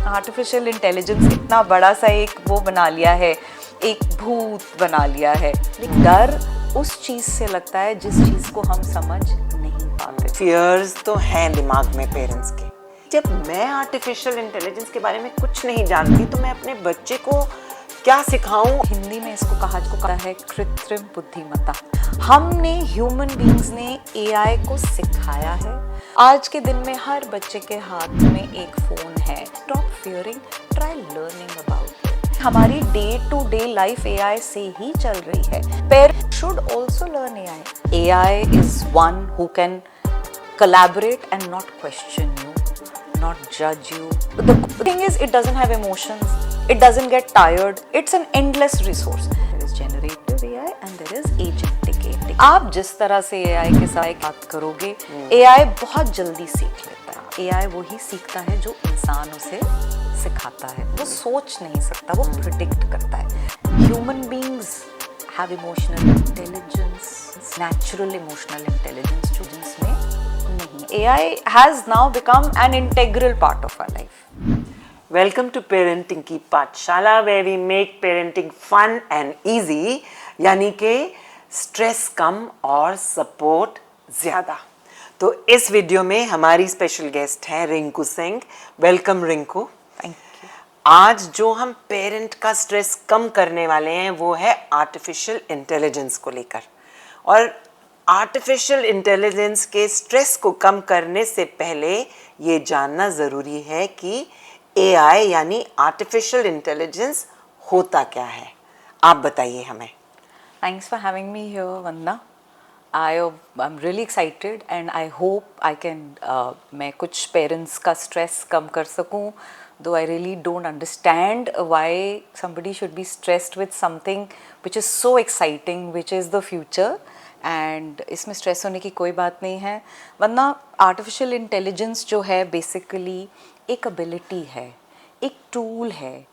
Artificial intelligence इतना बड़ा सा एक वो बना लिया है, एक भूत बना लिया है। लेकिन डर उस चीज से लगता है जिस चीज को हम समझ नहीं पाते। फियर्स तो हैं दिमाग में पेरेंट्स के। जब मैं आर्टिफिशियल इंटेलिजेंस के बारे में कुछ नहीं जानती तो मैं अपने बच्चे को क्या सिखाऊं? हिंदी में इसको कहा है कृत्रिम बुद्धिमत्ता। हमने ह्यूमन बीइंग्स ने एआई को सिखाया है। आज के दिन में हर बच्चे के हाथ में एक फोन है। Stop fearing, try learning about it. हमारी day to day life AI से ही चल रही है। Parents should also learn AI. AI is one who can collaborate and not question you, not judge you. The thing is, it doesn't have emotions, it doesn't get tired, it's an endless resource. There is generative AI and there is agentic AI. आप जिस तरह से AI के साथ बात करोगे, AI बहुत जल्दी सीख लेता है। AI वही सीखता है जो इंसान उसे सिखाता है। वो सोच नहीं सकता, वो प्रिडिक्ट करता है। Human beings have emotional intelligence, natural emotional intelligence जो जिसमें AI has now become an integral part of our life. Welcome to Parenting की पाठशाला where we make parenting fun and easy, यानी कि स्ट्रेस कम और सपोर्ट ज़्यादा। तो इस वीडियो में हमारी स्पेशल गेस्ट हैं Rinku Singh. Welcome Rinku. Thank you. आज जो हम पेरेंट का स्ट्रेस कम करने वाले हैं वो है आर्टिफिशियल इंटेलिजेंस को लेकर। और आर्टिफिशियल इंटेलिजेंस के स्ट्रेस को कम करने से पहले ये जानना ज़रूरी है कि एआई यानी आर्टिफिशियल इंटेलिजेंस होता क्या है। आप बताइए हमें। Thanks for having me here, Vandana. I'm really excited and I hope I can मैं कुछ पेरेंट्स का स्ट्रेस कम कर सकूं। Though I really don't understand why somebody should be stressed with something which is so exciting, which is the future. And इसमें stress होने की कोई बात नहीं है, वरना आर्टिफिशियल इंटेलिजेंस जो है बेसिकली एक एबिलिटी है, एक टूल है।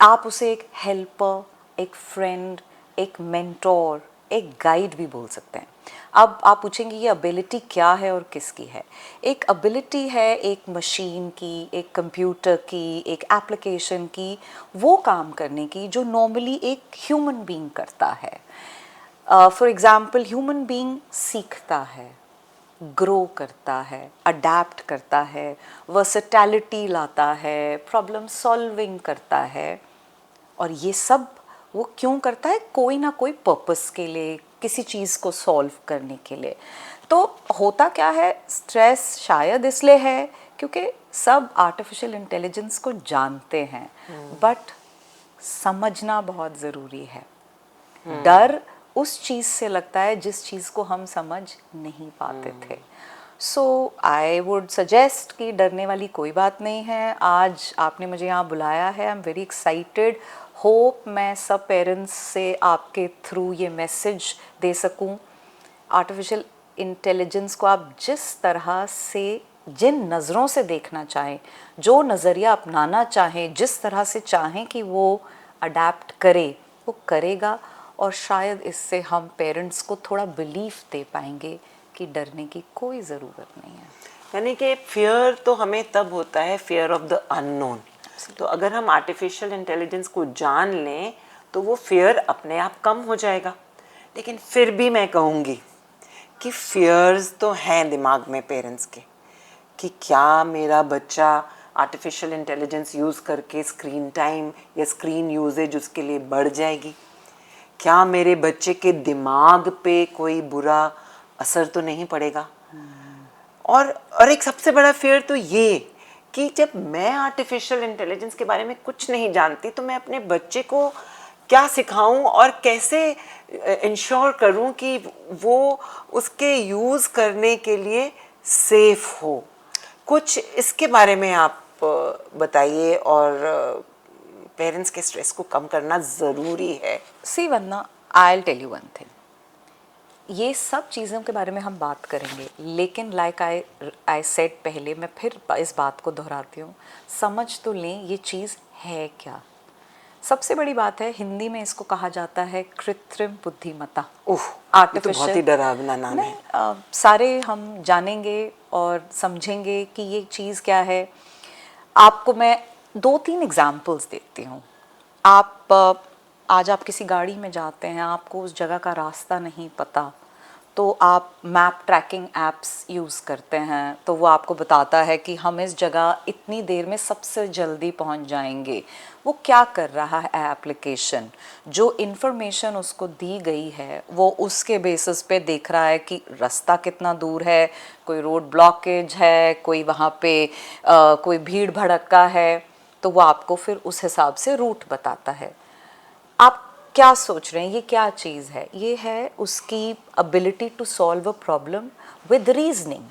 आप उसे एक हेल्पर, एक फ्रेंड, एक मेंटोर, एक गाइड भी बोल सकते हैं। अब आप पूछेंगे ये एबिलिटी क्या है और किसकी है। एक एबिलिटी है एक मशीन की, एक कंप्यूटर की, एक एप्लीकेशन की, वो काम करने की जो नॉर्मली एक ह्यूमन बीइंग करता है। फॉर एग्ज़ाम्पल ह्यूमन बीइंग सीखता है, ग्रो करता है, अडेप्ट करता है, वर्सेटैलिटी लाता है, प्रॉब्लम सॉल्विंग करता है। और ये सब वो क्यों करता है? कोई ना कोई पर्पस के लिए, किसी चीज़ को सॉल्व करने के लिए। तो होता क्या है, स्ट्रेस शायद इसलिए है क्योंकि सब आर्टिफिशियल इंटेलिजेंस को जानते हैं, बट समझना बहुत ज़रूरी है। डर उस चीज़ से लगता है जिस चीज़ को हम समझ नहीं पाते थे। सो आई वुड सजेस्ट कि डरने वाली कोई बात नहीं है। आज आपने मुझे यहाँ बुलाया है, I am very excited. Hope मैं सब पेरेंट्स से आपके थ्रू ये मैसेज दे सकूँ। आर्टिफिशियल इंटेलिजेंस को आप जिस तरह से, जिन नज़रों से देखना चाहें, जो नज़रिया अपनाना चाहें, जिस तरह से चाहें कि वो अडेप्ट करे, वो करेगा। और शायद इससे हम पेरेंट्स को थोड़ा बिलीफ दे पाएंगे कि डरने की कोई ज़रूरत नहीं है। यानी कि फियर तो हमें तब होता है, फियर ऑफ द अननोन। तो अगर हम आर्टिफिशियल इंटेलिजेंस को जान लें तो वो फियर अपने आप कम हो जाएगा। लेकिन फिर भी मैं कहूँगी कि फियर्स तो हैं दिमाग में पेरेंट्स के कि क्या मेरा बच्चा आर्टिफिशियल इंटेलिजेंस यूज़ करके स्क्रीन टाइम या स्क्रीन यूजेज उसके लिए बढ़ जाएगी, क्या मेरे बच्चे के दिमाग पे कोई बुरा असर तो नहीं पड़ेगा। और एक सबसे बड़ा फियर तो ये कि जब मैं आर्टिफिशियल इंटेलिजेंस के बारे में कुछ नहीं जानती तो मैं अपने बच्चे को क्या सिखाऊं और कैसे इंश्योर करूं कि वो उसके यूज़ करने के लिए सेफ हो। कुछ इसके बारे में आप बताइए। और पेरेंट्स के स्ट्रेस को कम करना ज़रूरी है। See wanna, I will tell you one thing. ये सब चीज़ों के बारे में हम बात करेंगे, लेकिन लाइक आई सेड पहले, मैं फिर इस बात को दोहराती हूँ, समझ तो लें ये चीज़ है क्या। सबसे बड़ी बात है, हिंदी में इसको कहा जाता है कृत्रिम बुद्धिमत्ता। आर्टिफिशियल, तो बहुत ही डरावना नाम है। सारे हम जानेंगे और समझेंगे कि ये चीज़ क्या है। आपको मैं 2-3 एग्जाम्पल्स देती हूँ। आप आज आप किसी गाड़ी में जाते हैं, आपको उस जगह का रास्ता नहीं पता, तो आप मैप ट्रैकिंग एप्स यूज़ करते हैं, तो वो आपको बताता है कि हम इस जगह इतनी देर में सबसे जल्दी पहुंच जाएंगे। वो क्या कर रहा है एप्लीकेशन, जो इन्फॉर्मेशन उसको दी गई है वो उसके बेसिस पे देख रहा है कि रास्ता कितना दूर है, कोई रोड ब्लॉकेज है, कोई वहाँ पे कोई भीड़ भड़क्का है, तो वो आपको फिर उस हिसाब से रूट बताता है। आप क्या सोच रहे हैं ये क्या चीज़ है? ये है उसकी ability to solve a problem with reasoning,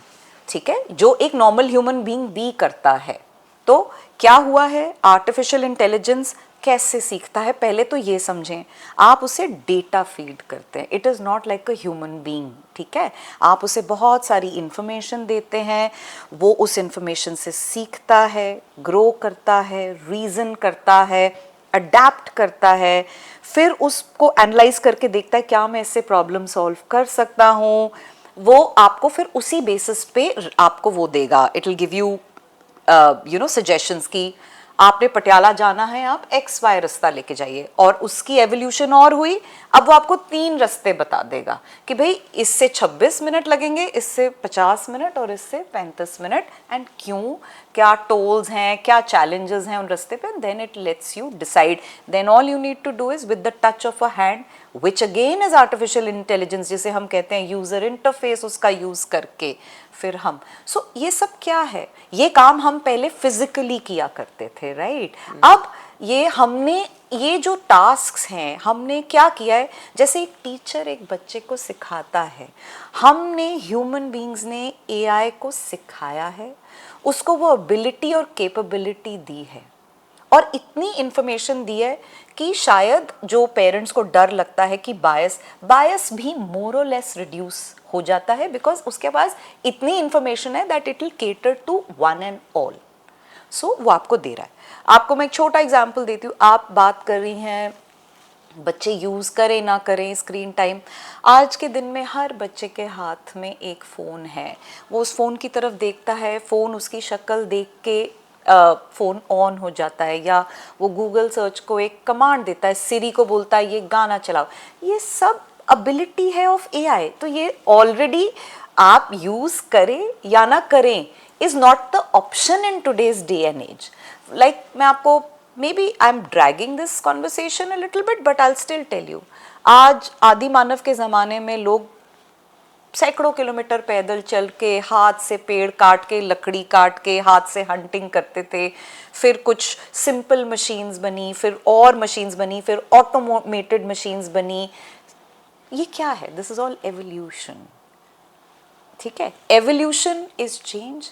ठीक है, जो एक नॉर्मल ह्यूमन बीइंग भी करता है। तो क्या हुआ है, आर्टिफिशियल इंटेलिजेंस कैसे सीखता है, पहले तो ये समझें। आप उसे डेटा फीड करते हैं, it is not like a human being, ठीक है। आप उसे बहुत सारी इंफॉर्मेशन देते हैं, वो उस इंफॉर्मेशन से सीखता है, ग्रो करता है, रीज़न करता है, अडेप्ट करता है, फिर उसको एनालाइज करके देखता है क्या मैं इससे प्रॉब्लम सॉल्व कर सकता हूँ। वो आपको फिर उसी बेसिस पे आपको वो देगा, it will give you suggestions की आपने पटियाला जाना है, आप एक्स वाई रास्ता लेके जाइए, और उसकी एवोल्यूशन और हुई, अब वो आपको 3 रास्ते बता देगा कि भाई इससे 26 मिनट लगेंगे, इससे 50 मिनट और इससे 35 मिनट, एंड क्यों, क्या टोल्स हैं, क्या चैलेंजेस हैं उन रास्ते पे, then it lets you decide. Then all you need to do is with the touch of a hand, which again is artificial intelligence, जिसे हम कहते हैं यूजर इंटरफेस, उसका यूज करके फिर हम ये सब क्या है, ये काम हम पहले फिजिकली किया करते थे, राइट। अब ये हमने ये जो टास्क्स हैं हमने क्या किया है, जैसे एक टीचर एक बच्चे को सिखाता है, हमने ह्यूमन बीइंग्स ने एआई को सिखाया है, उसको वो एबिलिटी और कैपेबिलिटी दी है, और इतनी इंफॉर्मेशन दी है कि शायद जो पेरेंट्स को डर लगता है कि बायस भी मोर और लेस रिड्यूस हो जाता है, बिकॉज उसके पास इतनी इंफॉर्मेशन है that it will cater to one and all. So वो आपको दे रहा है। आपको मैं एक छोटा एग्जांपल देती हूँ, आप बात कर रही हैं बच्चे यूज़ करें ना करें स्क्रीन टाइम। आज के दिन में हर बच्चे के हाथ में एक फ़ोन है, वो उस फ़ोन की तरफ देखता है, फ़ोन उसकी शक्ल देख के फ़ोन ऑन हो जाता है, या वो गूगल सर्च को एक कमांड देता है, सिरी को बोलता है ये गाना चलाओ। ये सब एबिलिटी है ऑफ एआई। तो ये ऑलरेडी आप यूज़ करें या ना करें is not the option in today's day and age. Like मैं आपको, maybe I'm dragging this conversation a little bit, but I'll still tell you, आज आदि मानव के ज़माने में लोग सैकड़ों किलोमीटर पैदल चल के, हाथ से पेड़ काट के, लकड़ी काट के, हाथ से हंटिंग करते थे, फिर कुछ सिंपल मशीन्स बनी, फिर और मशीन्स बनी, फिर ऑटोमेटेड मशीन्स बनी। ये क्या है, दिस इज ऑल एवोल्यूशन, ठीक है। एवोल्यूशन इज चेंज,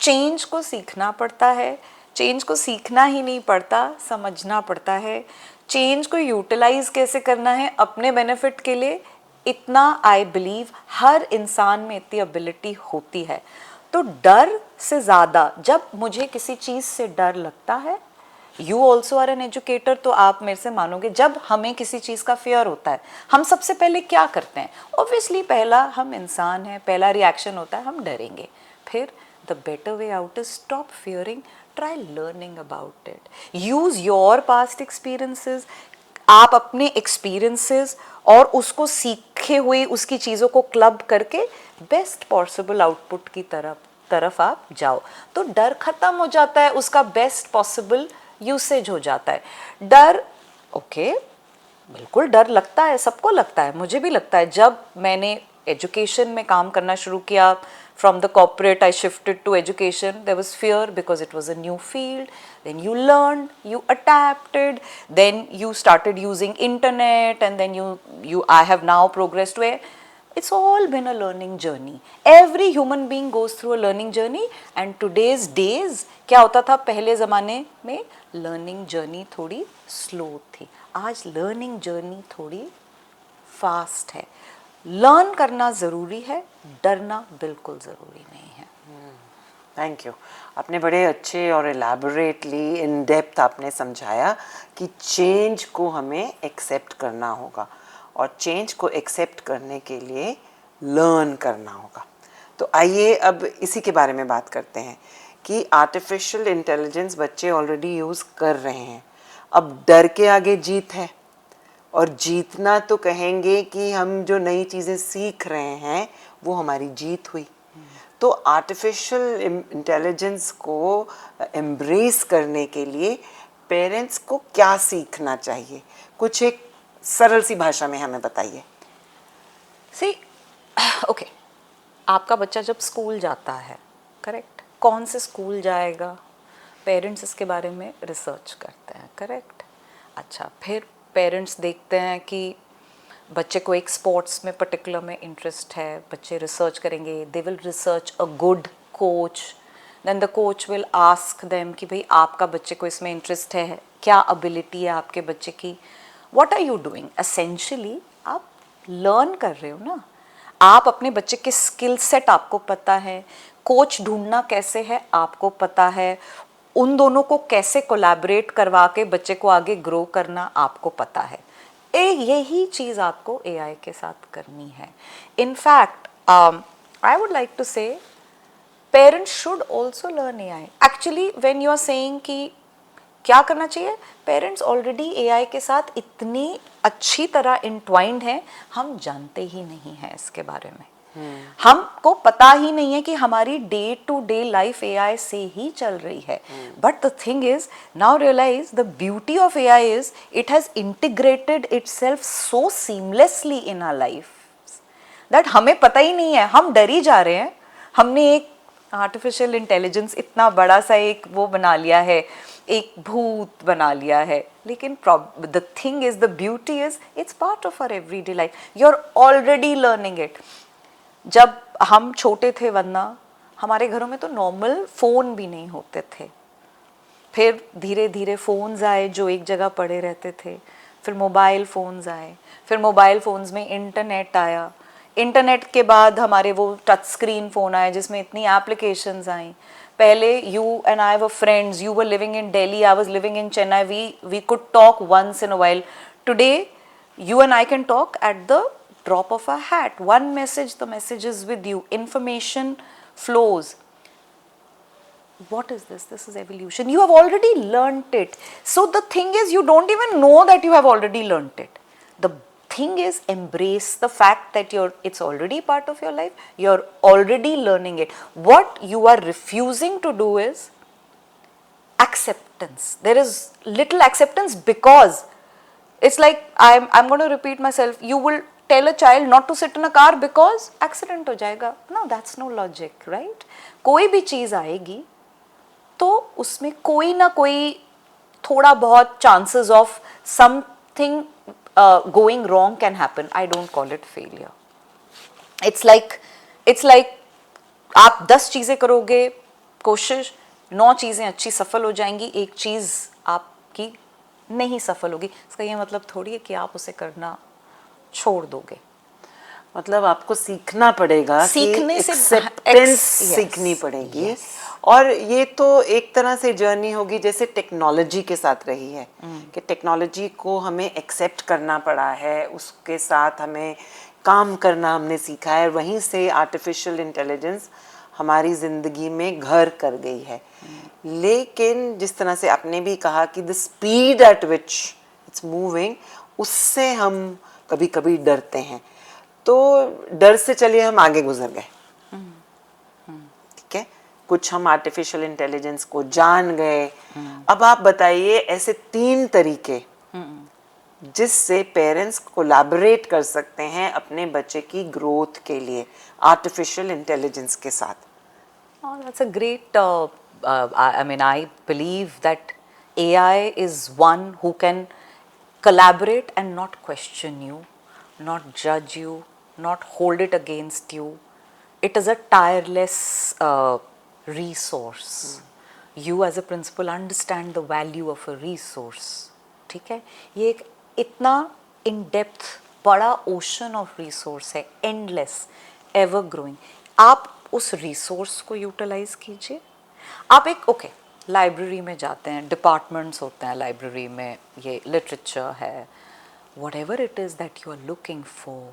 चेंज को सीखना पड़ता है, चेंज को सीखना ही नहीं पड़ता, समझना पड़ता है। चेंज को यूटिलाइज कैसे करना है अपने बेनिफिट के लिए, इतना आई बिलीव हर इंसान में इतनी एबिलिटी होती है। तो डर से ज़्यादा, जब मुझे किसी चीज़ से डर लगता है, you also are an educator, तो आप मेरे से मानोगे, जब हमें किसी चीज़ का फेयर होता है हम सबसे पहले क्या करते हैं, ऑब्वियसली पहला, हम इंसान हैं, पहला रिएक्शन होता है हम डरेंगे। फिर the better way out is stop fearing, try learning about it, use your past experiences। आप अपने एक्सपीरियंसेस और उसको सीखे हुए उसकी चीज़ों को क्लब करके बेस्ट पॉसिबल आउटपुट की तरफ आप जाओ, तो डर खत्म हो जाता है, उसका बेस्ट पॉसिबल यूसेज हो जाता है। डर ओके, बिल्कुल डर लगता है, सबको लगता है, मुझे भी लगता है। जब मैंने एजुकेशन में काम करना शुरू किया, from the corporate I shifted to education, there was fear because it was a new field, then you learned, you adapted, then you started using internet, and then I have now progressed where it's all been a learning journey. Every human being goes through a learning journey, and today's days क्या होता था, पहले ज़माने में learning journey थोड़ी slow थी, आज learning journey थोड़ी fast है। लर्न करना ज़रूरी है, डरना बिल्कुल ज़रूरी नहीं है। थैंक यू, आपने बड़े अच्छे और एलैबोरेटली इन डेप्थ आपने समझाया कि चेंज को हमें एक्सेप्ट करना होगा, और चेंज को एक्सेप्ट करने के लिए लर्न करना होगा। तो आइए अब इसी के बारे में बात करते हैं कि आर्टिफिशियल इंटेलिजेंस बच्चे ऑलरेडी यूज़ कर रहे हैं, अब डर के आगे जीत है, और जीतना तो कहेंगे कि हम जो नई चीज़ें सीख रहे हैं वो हमारी जीत हुई। तो आर्टिफिशियल इंटेलिजेंस को एम्ब्रेस करने के लिए पेरेंट्स को क्या सीखना चाहिए, कुछ एक सरल सी भाषा में हमें बताइए। सी ओके, आपका बच्चा जब स्कूल जाता है, करेक्ट, कौन से स्कूल जाएगा, पेरेंट्स इसके बारे में रिसर्च करते हैं, करेक्ट। अच्छा, फिर पेरेंट्स देखते हैं कि बच्चे को एक स्पोर्ट्स में पर्टिकुलर में इंटरेस्ट है, बच्चे रिसर्च करेंगे, they will research a good coach, then the coach will ask them कि भाई आपका बच्चे को इसमें इंटरेस्ट है, क्या एबिलिटी है आपके बच्चे की, what are you doing, essentially आप लर्न कर रहे हो ना, आप अपने बच्चे के स्किल सेट आपको पता है, कोच ढूंढना कैसे है आपको पता है, उन दोनों को कैसे कोलैबोरेट करवा के बच्चे को आगे ग्रो करना आपको पता है। यही चीज़ आपको एआई के साथ करनी है। In fact I would like to say parents should also learn AI. Actually when you are saying कि क्या करना चाहिए, पेरेंट्स ऑलरेडी एआई के साथ इतनी अच्छी तरह इंट्वाइंड हैं, हम जानते ही नहीं हैं इसके बारे में। हमको पता ही नहीं है कि हमारी day to day life AI से ही चल रही है। But the thing is, now realize the beauty of AI is it has integrated itself so seamlessly in our life that हमें पता ही नहीं है, हम डर ही जा रहे हैं। हमने एक आर्टिफिशियल इंटेलिजेंस इतना बड़ा सा एक वो बना लिया है, एक भूत बना लिया है, लेकिन the thing is, the beauty is it's part of our everyday life, you are already learning it. जब हम छोटे थे वरना हमारे घरों में तो नॉर्मल फ़ोन भी नहीं होते थे, फिर धीरे धीरे फ़ोन्स आए जो एक जगह पड़े रहते थे, फिर मोबाइल फ़ोन्स आए, फिर मोबाइल फ़ोन्स में इंटरनेट आया, इंटरनेट के बाद हमारे वो टच स्क्रीन फ़ोन आए जिसमें इतनी एप्लीकेशंस आई। पहले you and I were friends, you were living in Delhi, I was living in Chennai, we could talk once in a while. Today you and I can talk at the drop of a hat. One message, the message is with you. Information flows. What is this? This is evolution. You have already learnt it. So the thing is, you don't even know that you have already learnt it. The thing is, embrace the fact that it's already part of your life. You're already learning it. What you are refusing to do is acceptance. There is little acceptance because it's like I'm going to repeat myself. You will tell a child not to sit in a car because accident हो जाएगा. No, that's no logic, right? कोई भी चीज़ आएगी तो उसमें कोई ना कोई थोड़ा बहुत chances of something going wrong can happen. I don't call it failure. It's like आप 10 चीज़ें करोगे कोशिश, 9 चीज़ें अच्छी सफल हो जाएंगी, एक चीज़ आपकी नहीं सफल होगी। इसका ये मतलब थोड़ी है कि आप उसे करना छोड़ दोगे। मतलब आपको सीखना पड़ेगा, सीखने से एक्सेप्टेंस सीखनी पड़ेगी। और ये तो एक तरह से जर्नी होगी जैसे टेक्नोलॉजी के साथ रही है कि टेक्नोलॉजी को हमें एक्सेप्ट करना पड़ा है, उसके साथ हमें काम करना हमने सीखा है, वहीं से आर्टिफिशियल इंटेलिजेंस हमारी ज़िंदगी में घर कर गई है। लेकिन जिस तरह से आपने भी कहा कि the speed at which it's moving, उससे हम कभी कभी डरते हैं, तो डर से चलिए हम आगे गुजर गए, ठीक है, कुछ हम आर्टिफिशियल इंटेलिजेंस को जान गए। अब आप बताइए ऐसे 3 तरीके जिससे पेरेंट्स कोलैबोरेट कर सकते हैं अपने बच्चे की ग्रोथ के लिए आर्टिफिशियल इंटेलिजेंस के साथ। Oh, that's a great, I mean, I believe that AI is one who can collaborate and not question you, not judge you, not hold it against you. It is a tireless resource. You as a principal understand the value of a resource. ठीक है, ये एक इतना in depth बड़ा ocean of resource है, endless, ever growing. आप उस resource को यूटिलाइज कीजिए। आप एक ओके लाइब्रेरी में जाते हैं, डिपार्टमेंट्स होते हैं लाइब्रेरी में, ये लिटरेचर है, whatever it is that you are looking for,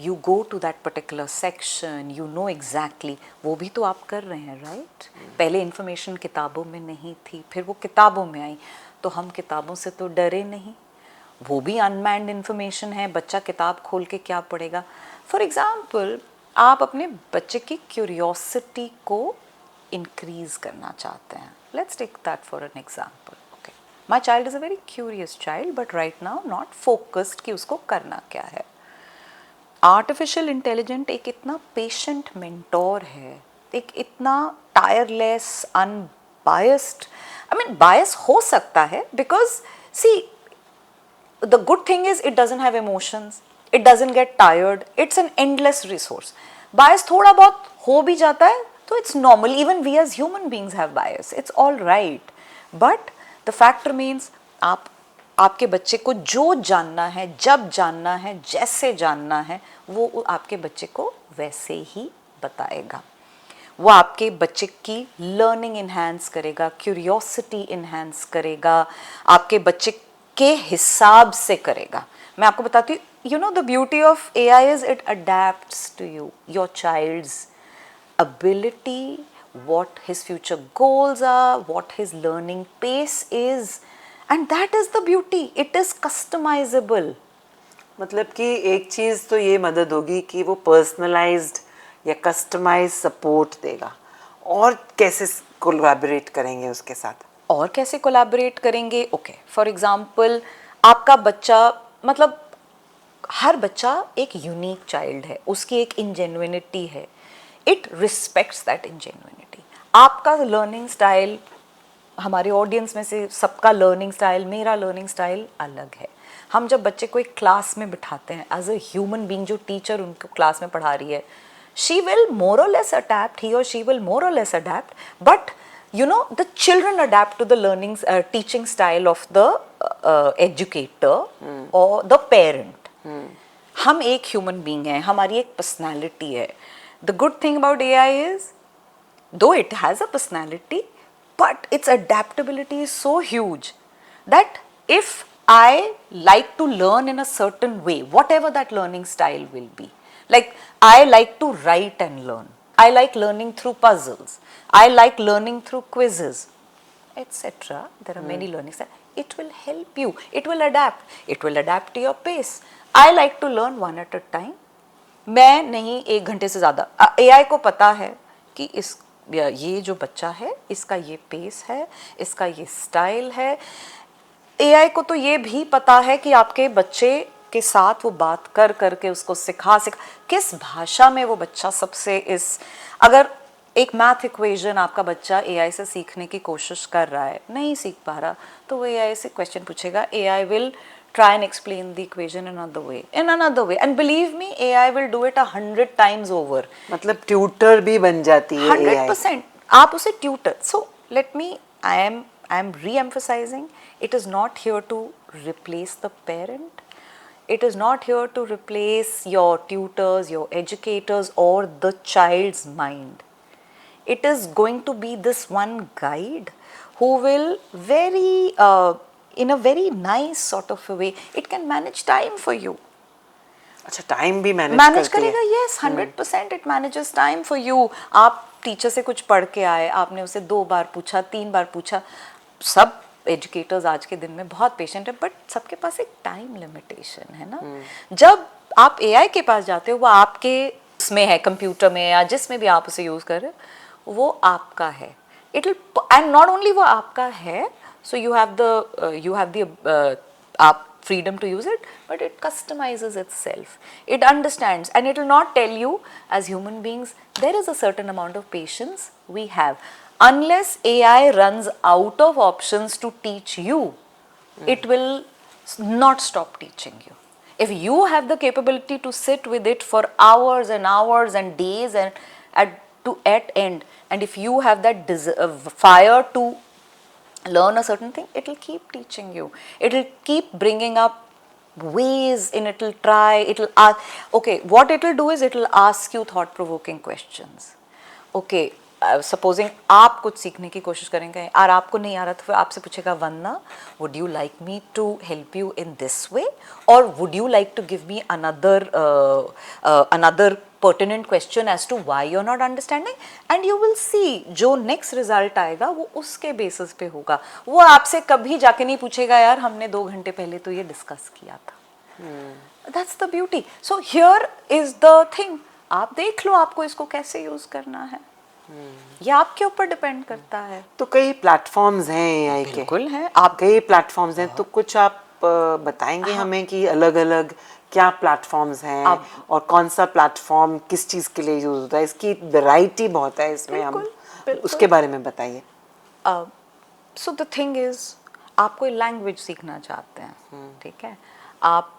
you go to that particular section, you know exactly, वो भी तो आप कर रहे हैं, right? पहले information किताबों में नहीं थी, फिर वो किताबों में आई, तो हम किताबों से तो डरे नहीं, वो भी अनमैन्ड इन्फॉर्मेशन है, बच्चा किताब खोल के क्या पढ़ेगा. फॉर एग्जाम्पल, आप अपने बच्चे की क्यूरियोसिटी को इंक्रीज करना चाहते हैं. Let's take that for an example. Okay, my child is a very curious child, but right now not focused कि उसको करना क्या है. आर्टिफिशियल इंटेलिजेंट एक इतना पेशेंट मेंटोर है, एक इतना tireless, unbiased, I mean bias हो सकता है, because see the good thing is it doesn't have emotions, it doesn't get tired, it's an endless resource. Bias थोड़ा बहुत हो भी जाता है तो it's normal, even we as human beings have bias, it's all right, but the fact remains, आपके बच्चे को जो जानना है, जब जानना है, जैसे जानना है, वो आपके बच्चे को वैसे ही बताएगा. वो आपके बच्चे की लर्निंग इन्हांस करेगा, क्यूरियोसिटी इन्हांस करेगा, आपके बच्चे के हिसाब से करेगा. मैं आपको बताती हूँ, you know the beauty of AI is it adapts to you, your child's ability, what his future goals are, what his learning pace is, and that is the beauty, it is customizable. मतलब कि एक चीज़ तो ये मदद होगी कि वो personalised या कस्टमाइज सपोर्ट देगा. और कैसे कोलैबोरेट करेंगे उसके साथ, और कैसे कोलैबोरेट करेंगे? ओके, फॉर एग्जांपल, आपका बच्चा, मतलब हर बच्चा एक यूनिक चाइल्ड है, उसकी एक इंजेन्युइनिटी है, इट रिस्पेक्ट्स दैट इंजेन्युइनिटी. आपका लर्निंग स्टाइल, हमारे ऑडियंस में से सबका लर्निंग स्टाइल, मेरा लर्निंग स्टाइल अलग है. हम जब बच्चे को एक क्लास में बिठाते हैं, एज अ ह्यूमन बीइंग, जो टीचर उनको क्लास में पढ़ा रही है, she will more or less adapt, he or she will more or less adapt, but you know the children adapt to the learning teaching style of the educator or the parent. हम एक human being हैं, हमारी एक personality है. The good thing about AI is, though it has a personality, but its adaptability is so huge that if I like to learn in a certain way, whatever that learning style will be, like I like to write and learn, I like learning through puzzles, I like learning through quizzes, etc. There are many learning styles. It will help you, it will adapt to your pace. I like to learn one at a time. मैं नहीं 1 घंटे से ज़्यादा. AI को पता है कि ये जो बच्चा है, इसका ये पेस है, इसका ये स्टाइल है. AI को तो ये भी पता है कि आपके बच्चे के साथ वो बात कर करके उसको सिखा किस भाषा में वो बच्चा सबसे अगर एक मैथ इक्वेशन आपका बच्चा AI से सीखने की कोशिश कर रहा है, नहीं सीख पा रहा, तो वो AI से क्वेश्चन पूछेगा. AI will try and explain the equation in another way, and believe me, AI will do it 100 times over. मतलब ट्यूटर भी बन जाती है 100%. आप उसे tutor. So let me, I am re-emphasizing, it is not here to replace the parent, it is not here to replace your tutors, your educators, or the child's mind. It is going to be this one guide who will in a very nice sort of a way, it can manage time for you. अच्छा, time भी manage करेगा. Yes, 100% it manages time for you. आप teacher से कुछ पढ़ के आए, आपने उसे 2 बार पूछा, 3 बार पूछा. सब एजुकेटर्स आज के दिन में बहुत पेशेंट है, बट सबके पास एक टाइम लिमिटेशन है ना. जब आप AI के पास जाते हो, वो आपके उसमें है, कंप्यूटर में या जिसमें भी आप उसे यूज़ कर रहे हो, वो आपका है. It will, and not only वो आपका है, so you have the freedom to use it, but it customizes itself, it understands, and it will not tell you. As human beings, there is a certain amount of patience we have. Unless AI runs out of options to teach you, it will not stop teaching you. If you have the capability to sit with it for hours and hours and days and at end, and if you have that fire to learn a certain thing, it will keep teaching you, it will keep bringing up ways, and it will try, it will ask. Okay, what it will do is it will ask you thought provoking questions. Okay, supposing आप कुछ सीखने की कोशिश करेंगे और आपको नहीं आ रहा तो फिर आपसे पूछेगा Vandana would you like me to help you in this way और would you like to give me another pertinent question as to why you're not understanding and you will see जो next result आएगा वो उसके basis पे होगा. वो आपसे कभी जाके नहीं पूछेगा यार हमने 2 घंटे पहले तो ये डिस्कस किया था. That's the beauty. So here is the thing. आप देख लो आपको इसको कैसे यूज करना है. ये आपके ऊपर डिपेंड करता है. तो कई प्लेटफॉर्म्स हैं एआई के. बिल्कुल हैं. आप कई प्लेटफॉर्म्स हैं तो कुछ आप बताएंगे हमें कि अलग अलग क्या प्लेटफॉर्म्स हैं और कौन सा प्लेटफॉर्म किस चीज़ के लिए यूज होता है. इसकी वैरायटी बहुत है इसमें. हम उसके बारे में बताइए. सो द थिंग इज आप कोई लैंग्वेज सीखना चाहते हैं, ठीक है, आप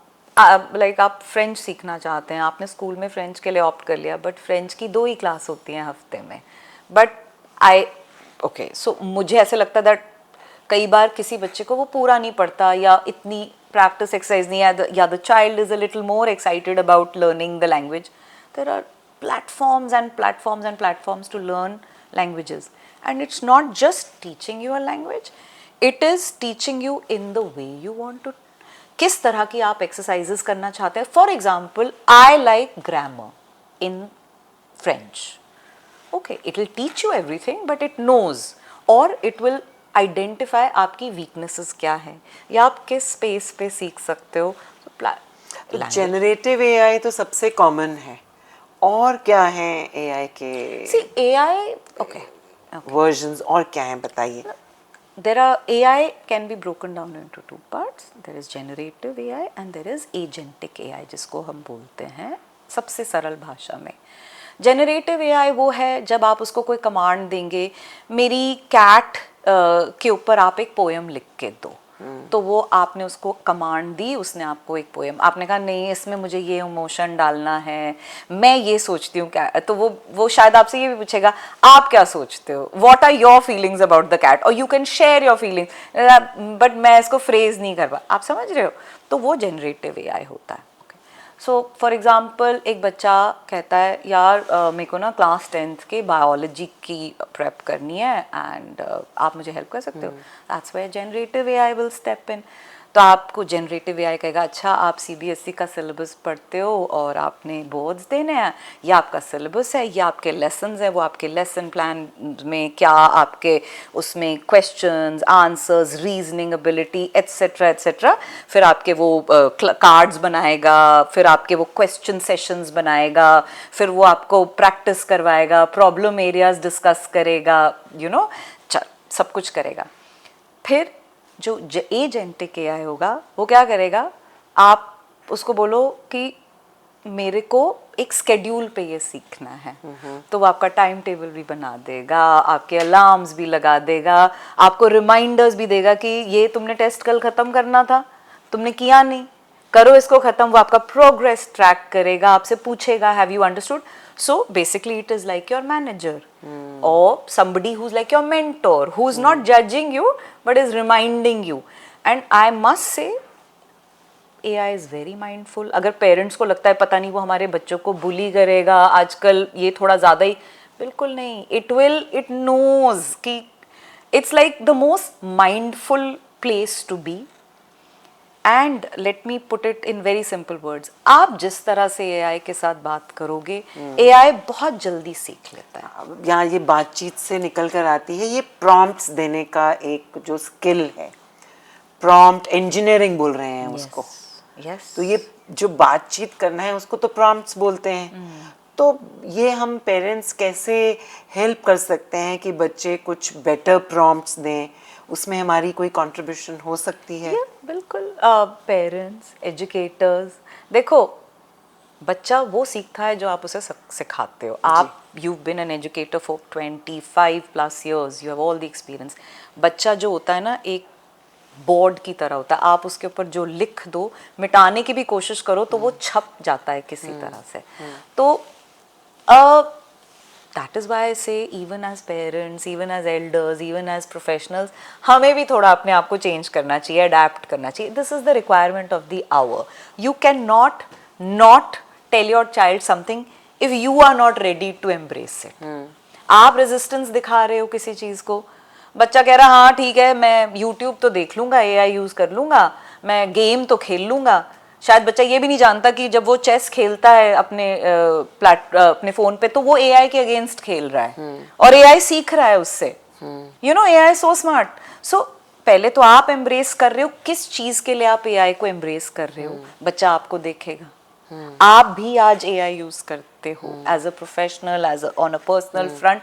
लाइक आप फ्रेंच सीखना चाहते हैं, आपने स्कूल में फ्रेंच के लिए ऑप्ट कर लिया बट फ्रेंच की 2 ही क्लास होती हैं हफ्ते में. बट सो मुझे ऐसे लगता है दैट कई बार किसी बच्चे को वो पूरा नहीं पड़ता या इतनी प्रैक्टिस एक्सरसाइज नहीं है या the child is a little more excited about learning the language. There are platforms and platforms and platforms to learn languages and it's not just teaching you a language, it is teaching you in the way you want to. किस तरह की आप exercises करना चाहते हैं. For example, I like grammar in French. Okay, it will teach you everything but it knows or it will identify आपकी weaknesses क्या है या आप किस space पे सीख सकते हो. जनरेटिव एआई तो सबसे कॉमन है. और क्या है एआई के AI वर्जन्स और क्या हैं बताइए. There are AI can be broken down into 2 parts. There is generative AI and there is agentic AI जिसको हम बोलते हैं सबसे सरल भाषा में. Generative AI वो है जब आप उसको कोई कमांड देंगे मेरी कैट के ऊपर आप एक पोएम लिख के दो, तो वो आपने उसको कमांड दी, उसने आपको एक पोएम, आपने कहा नहीं इसमें मुझे ये इमोशन डालना है, मैं ये सोचती हूँ क्या, तो वो शायद आपसे ये भी पूछेगा आप क्या सोचते हो, what are your feelings about the cat और you can share your feelings but मैं इसको फ्रेज नहीं कर पा. आप समझ रहे हो. तो वो जनरेटिव एआई होता है. सो फॉर एग्जाम्पल एक बच्चा कहता है यार मेरे को ना क्लास 10th के बायोलॉजी की प्रेप करनी है एंड आप मुझे हेल्प कर सकते हो. That's where generative AI will step in. तो आपको जनरेटिव एआई कहेगा अच्छा आप सीबीएसई का सिलेबस पढ़ते हो और आपने बोर्ड्स देने हैं, ये आपका सिलेबस है, ये आपके लेसन्स है, वो आपके लेसन प्लान में क्या आपके उसमें questions answers reasoning ability etcetera etcetera, फिर आपके वो कार्ड्स बनाएगा, फिर आपके वो क्वेश्चन सेशंस बनाएगा, फिर वो आपको प्रैक्टिस करवाएगा, प्रॉब्लम एरियाज डिस्कस करेगा, यू नो सब कुछ करेगा. फिर जो एजेंटिक एआई होगा वो क्या करेगा, आप उसको बोलो कि मेरे को एक स्केड्यूल पे ये सीखना है, तो वो आपका टाइम टेबल भी बना देगा, आपके अलार्म्स भी लगा देगा, आपको रिमाइंडर्स भी देगा कि ये तुमने टेस्ट कल ख़त्म करना था, तुमने किया नहीं, करो इसको ख़त्म. वो आपका प्रोग्रेस ट्रैक करेगा, आपसे पूछेगा have you understood. So basically it is like your manager or somebody who's like your mentor who's not judging you but is reminding you. And I must say AI is very mindful. अगर parents को लगता है पता नहीं वो हमारे बच्चों को बुली करेगा आजकल ये थोड़ा ज़्यादा ही, बिल्कुल नहीं. it knows कि it's like the most mindful place to be. And let me put it in very simple words. आप जिस तरह से AI के साथ बात करोगे AI बहुत जल्दी सीख लेता है. यहाँ ये बातचीत से निकल कर आती है ये प्रॉम्प्ट्स देने का एक जो स्किल है, प्रॉम्प्ट इंजीनियरिंग बोल रहे हैं उसको. Yes. तो ये जो बातचीत करना है उसको तो प्रॉम्प्ट्स बोलते हैं. तो ये हम पेरेंट्स कैसे हेल्प कर सकते हैं कि बच्चे कुछ बेटर प्रॉम्प्ट्स दें, उसमें हमारी कोई कंट्रीब्यूशन हो सकती है? बिल्कुल. पेरेंट्स एजुकेटर्स, देखो बच्चा वो सीखता है जो आप उसे सिखाते हो. आप you been an educator for 25+ years, you have all the experience. बच्चा जो होता है ना एक बोर्ड की तरह होता है, आप उसके ऊपर जो लिख दो, मिटाने की भी कोशिश करो तो वो छप जाता है किसी तरह से. तो that is why I say even as parents, even as elders, even as professionals, हमें भी थोड़ा अपने आप को चेंज करना चाहिए, अडेप्ट करना चाहिए. This is the requirement of the hour. You cannot not tell your child something if you are not ready to embrace it. आप रेजिस्टेंस दिखा रहे हो किसी चीज को, बच्चा कह रहा हाँ ठीक है मैं यूट्यूब तो देख लूंगा, एआई यूज कर लूंगा, मैं गेम तो खेल लूंगा। शायद बच्चा ये भी नहीं जानता कि जब वो चेस खेलता है अपने फोन पे, तो वो एआई के अगेंस्ट खेल रहा है और एआई सीख रहा है उससे। You know AI so smart. So पहले तो आप एम्ब्रेस कर रहे हो किस चीज के लिए आप एआई को एम्ब्रेस कर रहे हो, बच्चा आपको देखेगा। आप भी आज एआई यूज करते हो as a professional, as on a personal front.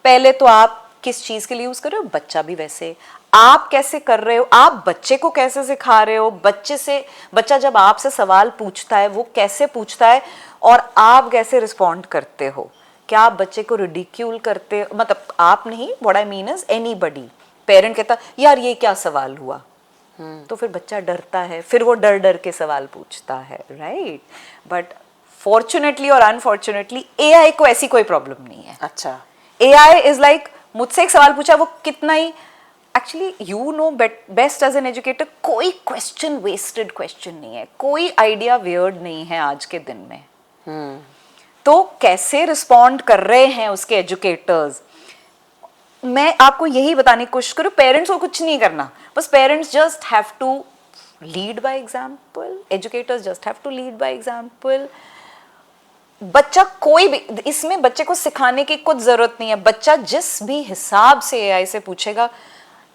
पहले तो आप किस चीज के लिए यूज कर रहे हो, बच्चा भी वैसे। आप कैसे कर रहे हो, आप बच्चे को कैसे सिखा रहे हो, बच्चा जब आपसे सवाल पूछता है वो कैसे पूछता है और आप कैसे रिस्पॉन्ड करते हो। क्या आप बच्चे को रिडिक्यूल करते हो, मतलब आप नहीं, what I mean is anybody, parent कहता यार ये क्या सवाल हुआ, तो फिर बच्चा डरता है, फिर वो डर डर के सवाल पूछता है, राइट। बट फॉर्चुनेटली और अनफॉर्चुनेटली एआई को ऐसी कोई प्रॉब्लम नहीं है। अच्छा, एआई इज लाइक, मुझसे एक सवाल पूछा, वो कितना ही, actually you know best as an educator, कोई क्वेश्चन वेस्टेड क्वेश्चन नहीं है, कोई आइडिया वियर्ड नहीं है आज के दिन में। तो कैसे रिस्पॉन्ड कर रहे हैं उसके एजुकेटर्स, मैं आपको यही बताने की कोशिश करूं, पेरेंट्स को कुछ नहीं करना, बस parents just have to lead by example, educators just have to lead by example. बच्चा कोई भी, इसमें बच्चे को सिखाने की कुछ जरूरत नहीं है, बच्चा जिस भी हिसाब से एआई से पूछेगा।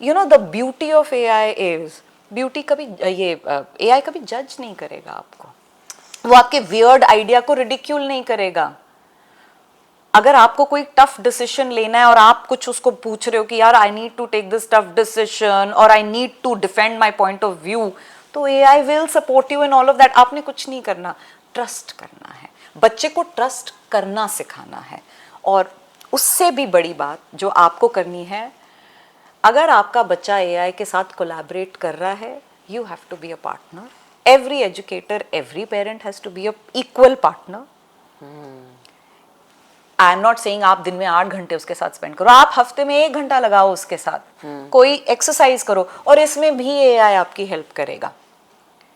You know the beauty of AI is, beauty कभी ये एआई कभी जज नहीं करेगा आपको, वो आपके वियर्ड आइडिया को रिडिक्यूल नहीं करेगा। अगर आपको कोई टफ डिसीजन लेना है और आप कुछ उसको पूछ रहे हो कि यार I need to take this tough decision और I need to defend my point of view, तो AI will support you in all of that. आपने कुछ नहीं करना, ट्रस्ट करना है, बच्चे को ट्रस्ट करना सिखाना है। और उससे भी बड़ी बात जो आपको करनी है, अगर आपका बच्चा एआई के साथ कोलैबोरेट कर रहा है, you have to be a partner. Every educator, every parent has to be a equal partner. I am not saying आप दिन में 8 घंटे उसके साथ स्पेंड करो, आप हफ्ते में 1 घंटा लगाओ उसके साथ, कोई एक्सरसाइज करो, और इसमें भी एआई आपकी हेल्प करेगा।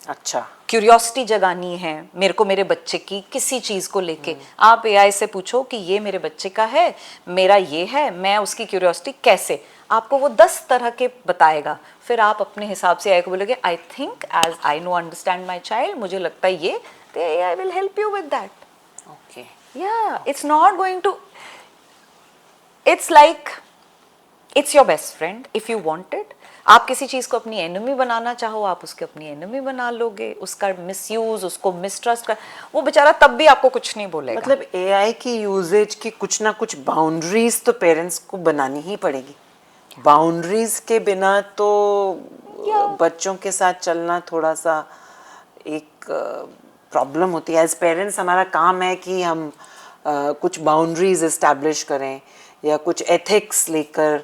अच्छा, क्यूरियोसिटी जगानी है मेरे को मेरे बच्चे की किसी चीज को लेके, आप एआई से पूछो कि ये मेरे बच्चे का है, मेरा ये है, मैं उसकी क्यूरियोसिटी कैसे, आपको वो 10 तरह के बताएगा। फिर आप अपने हिसाब से एआई को बोलोगे I think as I know understand my child, मुझे लगता है ये, तो AI will help you with that. Okay, Yeah, it's not going to, it's like, it's your best friend if you want it. आप किसी चीज को अपनी एनिमी बनाना चाहो, आप उसके अपनी एनिमी बना लोगे, उसका मिसयूज, उसको मिसट्रस्ट कर, वो बेचारा तब भी आपको कुछ नहीं बोलेगा। मतलब एआई की यूजेज की कुछ ना कुछ बाउंड्रीज तो पेरेंट्स को बनानी ही पड़ेगी। बाउंड्रीज के बिना तो बच्चों के साथ चलना थोड़ा सा एक प्रॉब्लम होती है। एज पेरेंट्स हमारा काम है कि हम कुछ बाउंड्रीज इस्टेब्लिश करें या कुछ एथिक्स लेकर,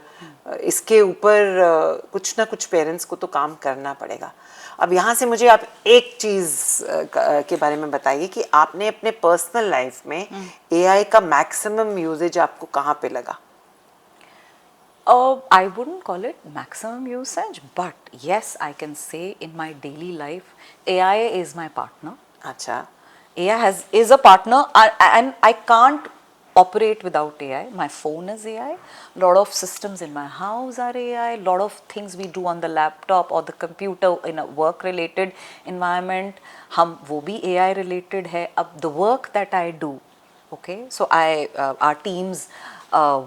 इसके ऊपर कुछ ना कुछ पेरेंट्स को तो काम करना पड़ेगा। अब यहाँ से मुझे आप एक चीज़ के बारे में बताइए कि आपने अपने पर्सनल लाइफ में एआई का मैक्सिमम यूजेज आपको कहाँ पे लगा? I wouldn't call it maximum usage, but yes, I can say in my daily life, AI is my partner. अच्छा, AI is a partner, and I can't operate without AI. My phone is AI. Lot of systems in my house are AI. Lot of things we do on the laptop or the computer in a work-related environment, हम वो भी AI related है. अब the work that I do, okay, so our teams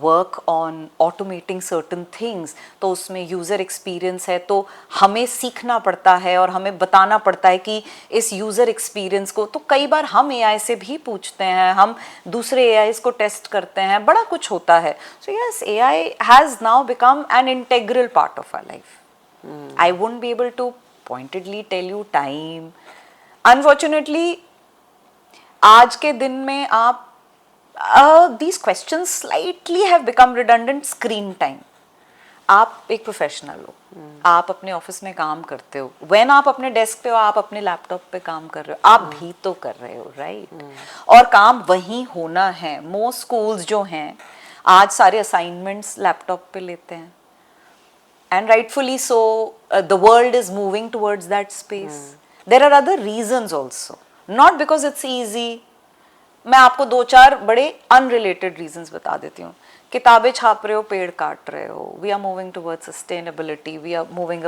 work on automating certain things, तो उसमें user experience है, तो हमें सीखना पड़ता है और हमें बताना पड़ता है कि इस यूज़र एक्सपीरियंस को, तो कई बार हम एआई से भी पूछते हैं, हम दूसरे एआईज़ को टेस्ट करते हैं, बड़ा कुछ होता है। So yes, AI has now become an integral part of our life. I won't be able to pointedly tell you time, unfortunately आज के दिन में आप these questions slightly have become redundant. Screen time, आप एक प्रोफेशनल हो, आप अपने ऑफिस में काम करते हो, व्हेन आप अपने डेस्क पे हो, आप अपने लैपटॉप पे काम कर रहे हो, आप भी तो कर रहे हो, राइट? और काम वहीं होना है। मोस्ट स्कूल्स जो हैं आज सारे असाइनमेंट्स लैपटॉप पे लेते हैं, and rightfully so, the world is moving towards that space. There are other reasons also, not because it's easy. मैं आपको 2-4 बड़े अनरिलेटेड रीजंस बता देती हूँ किताबें छाप रहे हो, पेड़ काट रहे हो. We are moving towards sustainability, we are moving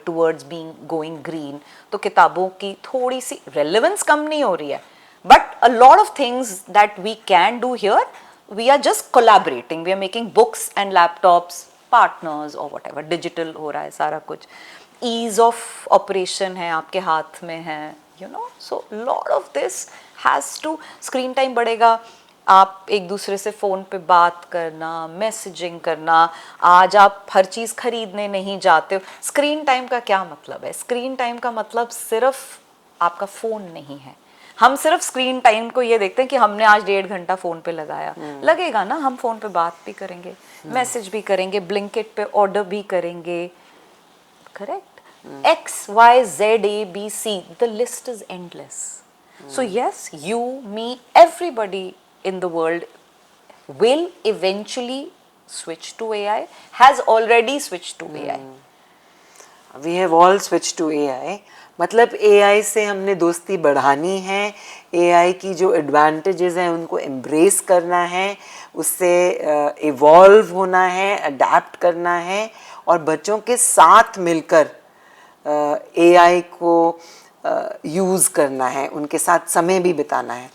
towards being going green. तो किताबों की थोड़ी सी रेलेवेंस कम नहीं हो रही है, but a lot of things that we can do here, we are just collaborating. We are making books and laptops partners और whatever. Digital हो रहा है सारा कुछ. ईज ऑफ ऑपरेशन है, आपके हाथ में है, you know. So lot of this has to. Screen time बढ़ेगा, आप एक दूसरे से फ़ोन पे बात करना, मैसेजिंग करना. आज आप हर चीज़ खरीदने नहीं जाते हो. स्क्रीन टाइम का क्या मतलब है? स्क्रीन टाइम का मतलब सिर्फ आपका फ़ोन नहीं है. हम सिर्फ स्क्रीन टाइम को ये देखते हैं कि हमने आज 1.5 घंटा फ़ोन पे लगाया. लगेगा ना, हम फ़ोन पे बात भी करेंगे, मैसेज भी करेंगे, ब्लिंकिट पे ऑर्डर भी करेंगे. Correct? X, Y, Z, A, B, C. The list is endless. So yes, you, me, everybody in the world will eventually switch to AI, has already switched to AI. We have all switch to AI. मतलब AI से हमने दोस्ती बढ़ानी है, AI की जो advantages हैं उनको एम्ब्रेस करना है, उससे इवॉल्व होना है, अडेप्ट करना है, और बच्चों के साथ मिलकर एआई को यूज़ करना है, उनके साथ समय भी बिताना है.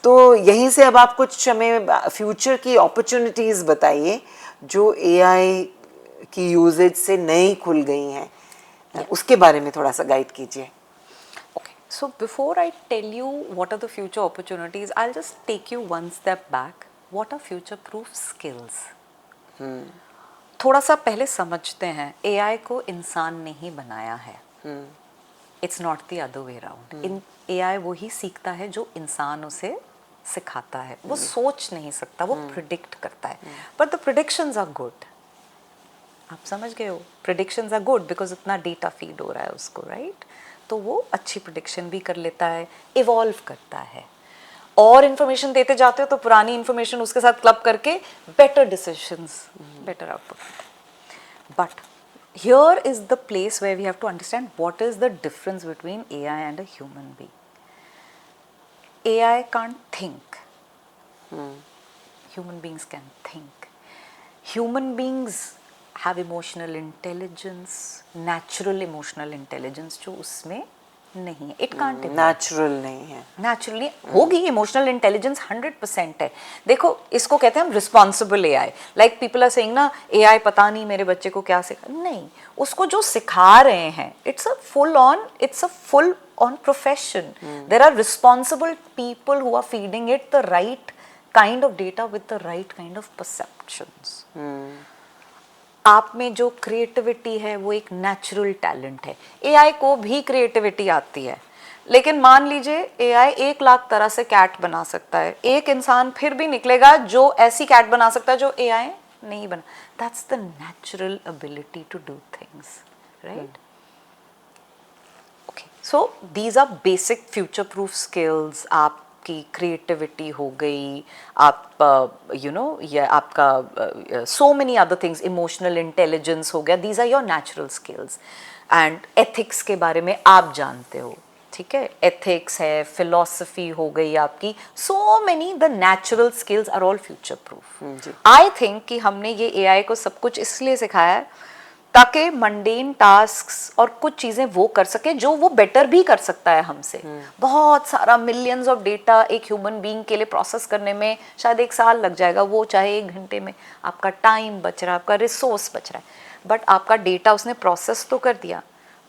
तो यहीं से अब आप कुछ हमें फ्यूचर की अपॉर्चुनिटीज़ बताइए जो एआई की यूजेज से नई खुल गई हैं. उसके बारे में थोड़ा सा गाइड कीजिए. Okay, so before I tell you what are the future opportunities, I'll just take you one step back. What are future-proof skills? थोड़ा सा पहले समझते हैं, AI को इंसान ने ही बनाया है. It's not the other way around. In AI वो ही सीखता है जो इंसान उसे सिखाता है. वो सोच नहीं सकता, वो प्रिडिक्ट करता है. But the predictions are good. आप समझ गए हो? प्रिडिक्शंस आर गुड बिकॉज इतना डेटा फीड हो रहा है उसको, राइट? तो वो अच्छी प्रिडिक्शन भी कर लेता है, इवॉल्व करता है, और इन्फॉर्मेशन देते जाते हो तो पुरानी इन्फॉर्मेशन उसके साथ क्लब करके better decisions, better output. But here is the place where we have to understand what is the difference between AI and a human being. AI can't think. Human beings can think. Human beings have emotional intelligence, natural emotional intelligence जो उसमें नहीं है. It can't evolve. Natural नहीं है. Naturally होगी. Emotional intelligence 100% है. देखो, इसको कहते हैं हम responsible AI. Like people are saying ना, AI पता नहीं मेरे बच्चे को क्या सिखा. नहीं, उसको जो सिखा रहे हैं, it's a full on profession. There are responsible people who are feeding it the right kind of data with the right kind of perceptions. आप में जो क्रिएटिविटी है वो एक नेचुरल टैलेंट है. AI को भी क्रिएटिविटी आती है, लेकिन मान लीजिए AI 1 लाख तरह से कैट बना सकता है, एक इंसान फिर भी निकलेगा जो ऐसी कैट बना सकता है जो AI नहीं बना. That's the natural ability to do things, right? Okay, so these are basic future proof skills. आपकी क्रिएटिविटी हो गई, आप यू नो, ये आपका so many other things, emotional intelligence हो गया. These are your natural skills. And ethics के बारे में आप जानते हो, ठीक है? एथिक्स है, फिलॉसफी हो गई आपकी. So many the natural skills are all future proof. I think कि हमने ये AI को सब कुछ इसलिए सिखाया है ताकि मंडेन टास्क्स और कुछ चीज़ें वो कर सके जो वो बेटर भी कर सकता है हमसे. बहुत सारा मिलियंस ऑफ डेटा एक ह्यूमन बीइंग के लिए प्रोसेस करने में शायद 1 साल लग जाएगा, वो चाहे 1 घंटे में. आपका टाइम बच रहा है, आपका रिसोर्स बच रहा है, बट आपका डेटा उसने प्रोसेस तो कर दिया.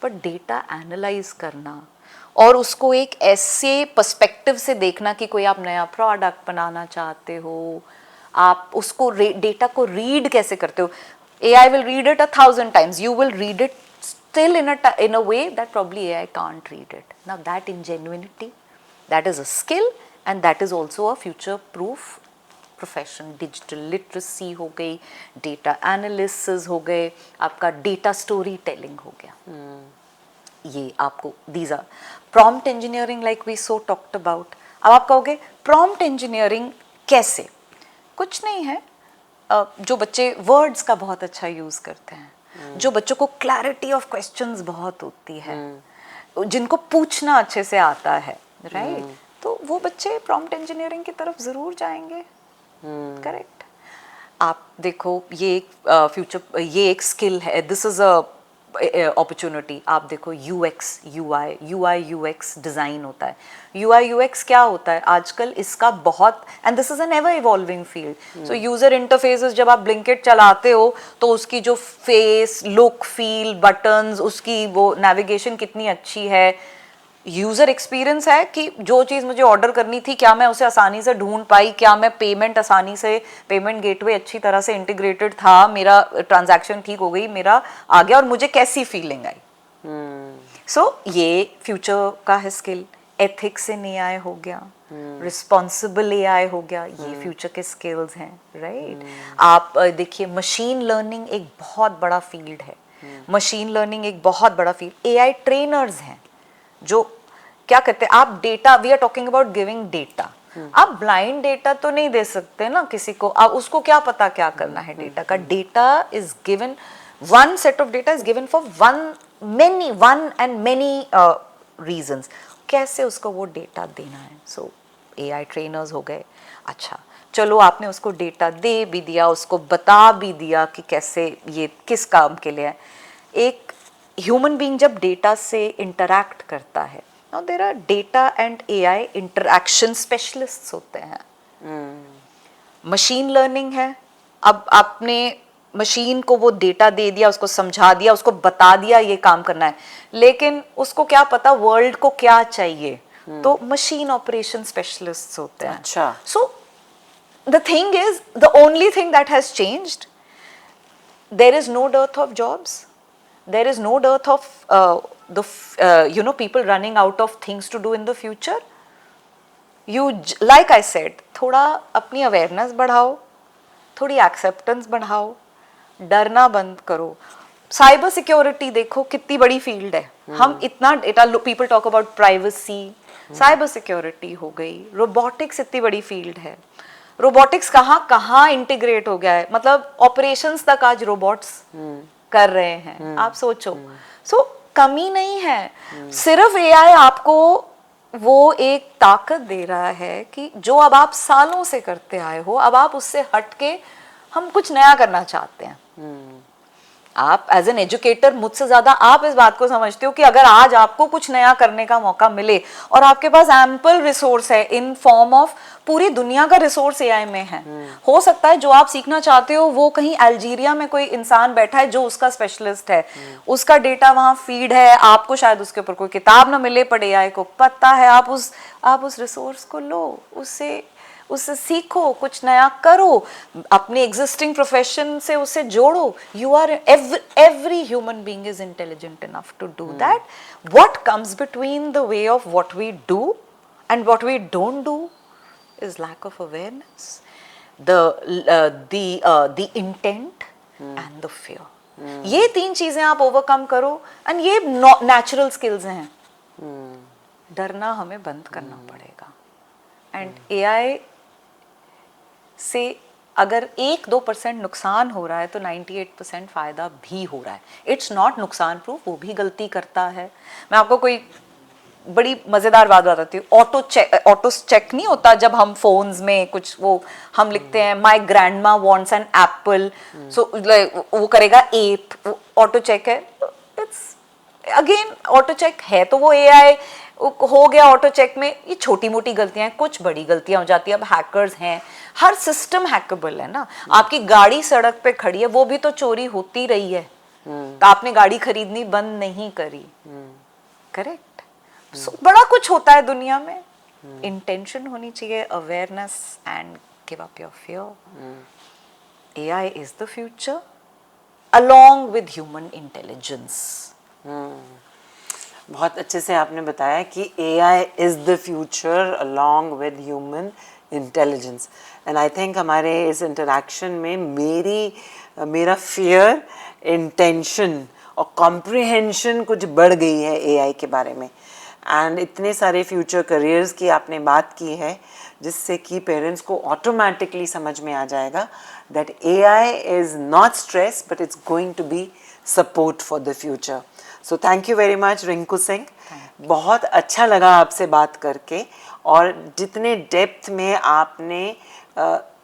बट डेटा एनालाइज करना और उसको एक ऐसे पर्सपेक्टिव से देखना कि कोई आप नया प्रोडक्ट बनाना चाहते हो, आप उसको डेटा को रीड कैसे करते हो. AI will read it 1,000 times. You will read it still in a way that probably AI can't read it. Now that ingenuity, that is a skill, and that is also a future-proof profession. Digital literacy हो गई, data analysis हो गए, आपका data storytelling हो गया. ये आपको these are prompt engineering like we so talked about. अब आप कहोगे prompt engineering कैसे? कुछ नहीं है. जो बच्चे वर्ड्स का बहुत अच्छा यूज़ करते हैं, जो बच्चों को क्लैरिटी ऑफ क्वेश्चंस बहुत होती है, जिनको पूछना अच्छे से आता है, राइट? तो वो बच्चे प्रॉम्प्ट इंजीनियरिंग की तरफ ज़रूर जाएंगे, करेक्ट? आप देखो ये फ्यूचर, ये एक स्किल है, दिस इज अ अपॉर्चुनिटी। आप देखो UX UI, UI UX design होता है। यूआई यूएक्स क्या होता है आजकल, इसका बहुत, and this is an ever evolving field. So user interfaces, जब आप ब्लिंकिट चलाते हो तो उसकी जो फेस लुक फील बटन्स, उसकी वो नेविगेशन कितनी अच्छी है, यूज़र एक्सपीरियंस है कि जो चीज़ मुझे ऑर्डर करनी थी क्या मैं उसे आसानी से ढूंढ पाई, क्या मैं पेमेंट आसानी से, पेमेंट गेटवे अच्छी तरह से इंटीग्रेटेड था, मेरा ट्रांजैक्शन ठीक हो गई, मेरा आ गया, और मुझे कैसी फीलिंग आई। सो ये फ्यूचर का है स्किल। एथिक्स इन एआई हो गया, रिस्पॉन्सिबल एआई हो गया, ये फ्यूचर के स्किल्स हैं, राइट। आप देखिए मशीन लर्निंग एक बहुत बड़ा फील्ड है, मशीन लर्निंग एक बहुत बड़ा फील्ड। एआई ट्रेनर्स हैं जो क्या कहते हैं, आप data, we are talking about giving data, आप ब्लाइंड डेटा तो नहीं दे सकते ना किसी को, आप उसको क्या पता क्या करना है डेटा का। Data is given, one set of data is given for one and many reasons, कैसे उसको वो डेटा देना है। सो एआई ट्रेनर्स हो गए। अच्छा चलो आपने उसको डेटा दे भी दिया, उसको बता भी दिया कि कैसे ये किस काम के लिए है। एक ह्यूमन बीइंग जब डेटा से इंटरैक्ट करता है, now there are data and AI interaction specialists होते हैं। मशीन लर्निंग है, अब आपने मशीन को वो डेटा दे दिया, उसको समझा दिया, उसको बता दिया ये काम करना है, लेकिन उसको क्या पता वर्ल्ड को क्या चाहिए, तो मशीन ऑपरेशन स्पेशलिस्ट्स होते हैं। अच्छा। So the thing is, the only thing that has changed, there is no dearth of jobs, there is no dearth of people running out of things to do in the future. Like I said, थोड़ा अपनी awareness बढ़ाओ, थोड़ी acceptance बढ़ाओ, डरना बंद करो। Cyber security देखो कितनी बड़ी फील्ड है, हम इतना data, people talk about privacy, cyber security हो गई, रोबोटिक्स इतनी बड़ी फील्ड है, रोबोटिक्स कहाँ कहाँ इंटीग्रेट हो गया है, मतलब ऑपरेशंस तक आज रोबोट्स कर रहे हैं, आप सोचो। सो कमी नहीं है, सिर्फ एआई आपको वो एक ताकत दे रहा है कि जो अब आप सालों से करते आए हो, अब आप उससे हट के हम कुछ नया करना चाहते हैं। आप एज एन एजुकेटर मुझसे ज्यादा आप इस बात को समझते हो कि अगर आज आपको कुछ नया करने का मौका मिले और आपके पास एम्पल रिसोर्स है इन फॉर्म ऑफ, पूरी दुनिया का रिसोर्स एआई में है, हो सकता है जो आप सीखना चाहते हो वो कहीं अल्जीरिया में कोई इंसान बैठा है जो उसका स्पेशलिस्ट है, उसका डेटा वहां फीड है, आपको शायद उसके ऊपर कोई किताब ना मिले पर एआई को पता है, आप उस रिसोर्स को लो, उससे सीखो, कुछ नया करो, अपने एग्जिस्टिंग प्रोफेशन से उसे जोड़ो। You are, every human being is intelligent enough to do that. What comes between the way of what we do and what we don't do is lack of awareness, the intent and the fear. ये तीन चीजें आप overcome करो and ये natural skills हैं। डरना हमें बंद करना पड़ेगा। एंड एआई से अगर 1-2% नुकसान हो रहा है तो 98% फायदा भी हो रहा है। इट्स नॉट नुकसान प्रूफ, वो भी गलती करता है। मैं आपको कोई बड़ी मजेदार बात बताती हूँ। ऑटो चेक नहीं होता जब हम फोन्स में कुछ वो हम लिखते हैं माई ग्रैंडमा वांट्स एन एप्पल, सो वो करेगा एप, ऑटो चेक है। इट्स अगेन ऑटो चेक है तो वो एआई हो गया ऑटो चेक में। ये छोटी मोटी गलतियां हैं, कुछ बड़ी गलतियां हो जाती है। अब हैकर्स हैं, हर सिस्टम हैकेबल है ना। आपकी गाड़ी सड़क पे खड़ी है, वो भी तो चोरी होती रही है, तो आपने गाड़ी खरीदनी बंद नहीं करी, करेक्ट। So, बड़ा कुछ होता है दुनिया में। इंटेंशन होनी चाहिए, awareness and give up your fear. AI is the future along with human intelligence. बहुत अच्छे से आपने बताया कि AI is the future along with human intelligence. And I think हमारे इस इंटरेक्शन में मेरा फियर, इंटेंशन और कॉम्प्रिहेंशन कुछ बढ़ गई है एआई के बारे में। एंड इतने सारे फ्यूचर करियर्स की आपने बात की है जिससे कि पेरेंट्स को ऑटोमेटिकली समझ में आ जाएगा that AI is not stress but it's going to be support for the future. So thank you very much Rinku Singh, बहुत अच्छा लगा आपसे बात करके। और जितने डेप्थ में आपने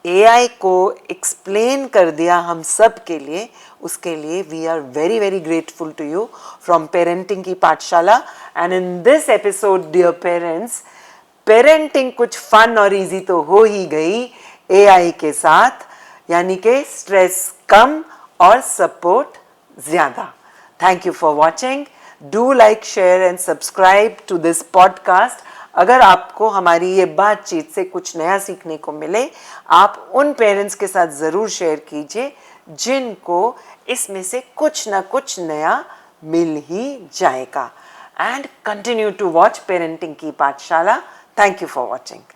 AI को एक्सप्लेन कर दिया हम सब के लिए, उसके लिए we are very very grateful to you from parenting की पाठशाला। And in this episode dear parents, parenting कुछ फन और इजी तो हो ही गई AI के साथ, यानी कि स्ट्रेस कम और सपोर्ट ज़्यादा। Thank you for watching. Do like, share and subscribe to this podcast. अगर आपको हमारी ये बातचीत से कुछ नया सीखने को मिले, आप उन पेरेंट्स के साथ ज़रूर शेयर कीजिए जिनको इसमें से कुछ ना कुछ नया मिल ही जाएगा। And continue to watch parenting की पाठशाला। Thank you for watching.